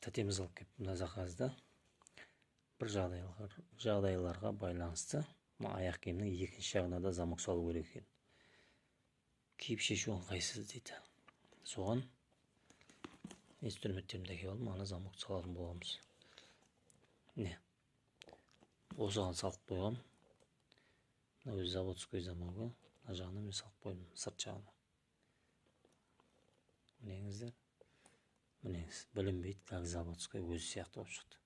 тәтеміз алып келіп мына заказды бір жағдайларға байланысты мына аяқ киімнің екінші жағына да замок салу керек екен. Киіп шешу ыңғайсыз дейді. Соған инструменттерімді әкеліп алдым, ана замок салатын боламыз. Не? Осыған салып қойғам. Мына өзі заводской замогы. Мына жағына мен салып қойдым, сырт жағына. Мінеңіздер. Мінеңіз, білінбейді, как заводской өзі сияқты болып шықты.